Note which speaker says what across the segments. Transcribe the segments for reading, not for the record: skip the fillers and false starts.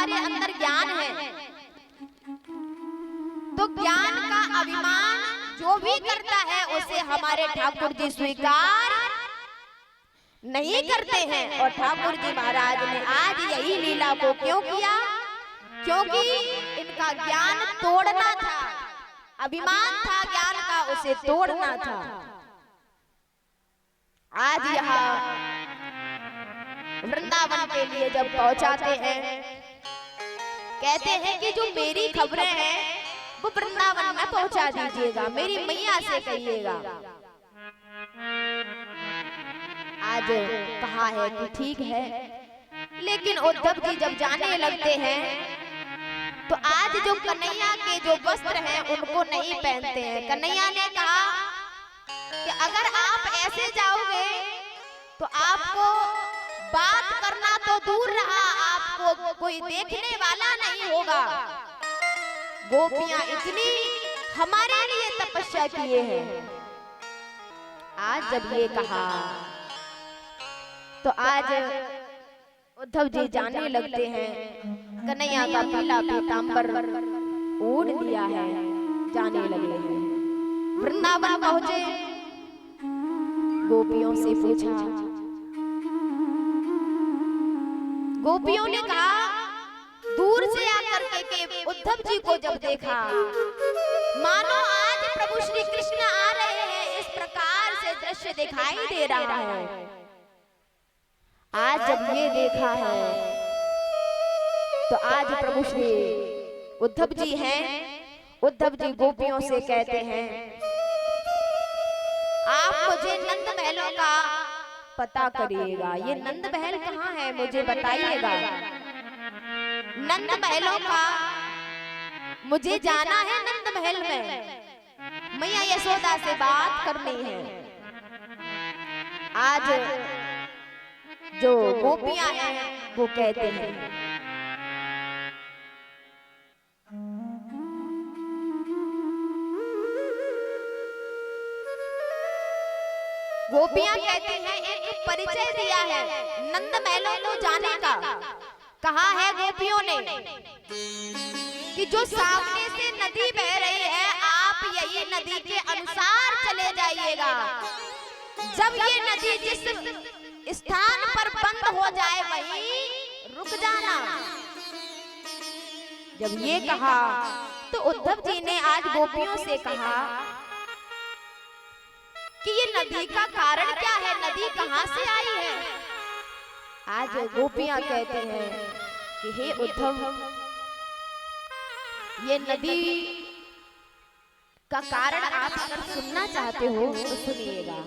Speaker 1: हमारे अंदर ज्ञान है, तो ज्ञान का अभिमान जो भी करता है उसे हमारे ठाकुर जी स्वीकार नहीं करते हैं। और ठाकुर जी महाराज ने आज यही लीला को क्यों किया? क्योंकि इनका ज्ञान तोड़ना था, अभिमान था ज्ञान का, उसे तोड़ना था। आज यहाँ वृंदावन के लिए जब पहुंचाते हैं, कहते हैं कि जो मेरी खबरें हैं वो वृंदावन में पहुंचा दीजिएगा, मेरी मैया से कहिएगा। आज कहा है कि ठीक है, लेकिन उद्धव जी जब जाने लगते हैं तो आज जो कन्हैया के जो वस्त्र हैं उनको नहीं पहनते हैं। कन्हैया ने कहा कि अगर आप ऐसे जाओगे तो आपको बात करना तो दूर रहा, आपको कोई देखने वाला नहीं होगा। गोपियां इतनी हमारे लिए तपस्या किए हैं। आज जब ये कहा तो आज उद्धव जी जाने लगते हैं, कन्हैया का पीला पीतांबर ओढ़ लिया है, जाने लगे हैं। वृंदावन पहुंचे, गोपियों से पूछा, गोपियों ने कहा दूर से आकर के उद्धव जी को जब देखा, मानो आज प्रभु श्री कृष्ण आ रहे हैं, इस प्रकार से दृश्य दिखाई दे रहा है। आज जब ये देखा है तो आज प्रभु श्री उद्धव जी हैं, उद्धव जी गोपियों से कहते हैं, आप मुझे नंद महलों का पता करिएगा। ये नंद महल कहाँ है मुझे बताइएगा। नंद महलों का मुझे जाना है, नंद महल में मैया यशोदा से बात करनी है। आज जो गोपियां हैं वो कहते हैं, गोपियां कहती हैं, एक परिचय दिया है नंद महलों को जाने का। कहा है गोपियों ने कि जो सामने से नदी बह रही है, आप यही नदी के अनुसार चले जाइएगा। जब ये नदी जिस स्थान पर बंद हो जाए वहीं रुक जाना। जब ये कहा तो उद्धव जी ने आज गोपियों से कहा कि ये नदी का कारण क्या है, नदी कहां से आई है। आज गोपियां कहते हैं कि हे उद्धव, ये नदी का कारण आप अगर सुनना चाहते हो तो सुनिएगा।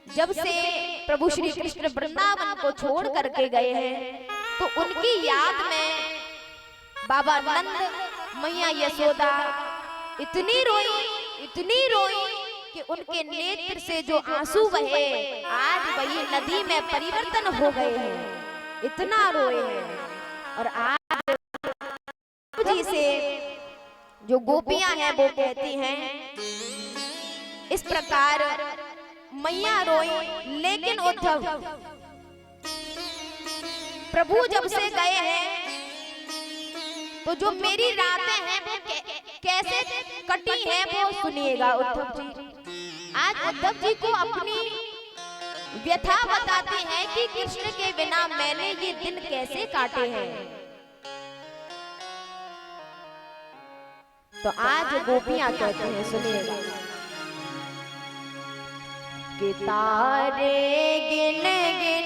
Speaker 1: जब से प्रभु श्री कृष्ण वृंदावन को छोड़ करके गए हैं तो उनकी याद में बाबा नंद, मैया यशोदा इतनी रोई कि उनके नेत्र से जो आंसू बहे आज वही नदी में परिवर्तन हो गए हैं। इतना रोए हैं। और आज जी से जो गोपियां हैं वो कहती हैं, इस प्रकार मैया रोई, लेकिन उद्धव प्रभु जब से गए हैं तो जो मेरी रातें हैं वो कैसे कटी हैं वो सुनिएगा उद्धव जी। आज उद्धव जी को अपनी व्यथा बताते हैं कि कृष्ण के बिना मैंने ये दिन कैसे काटे हैं। तो आज गोपियां कहते हैं, सुनिएगा कि तारे गिन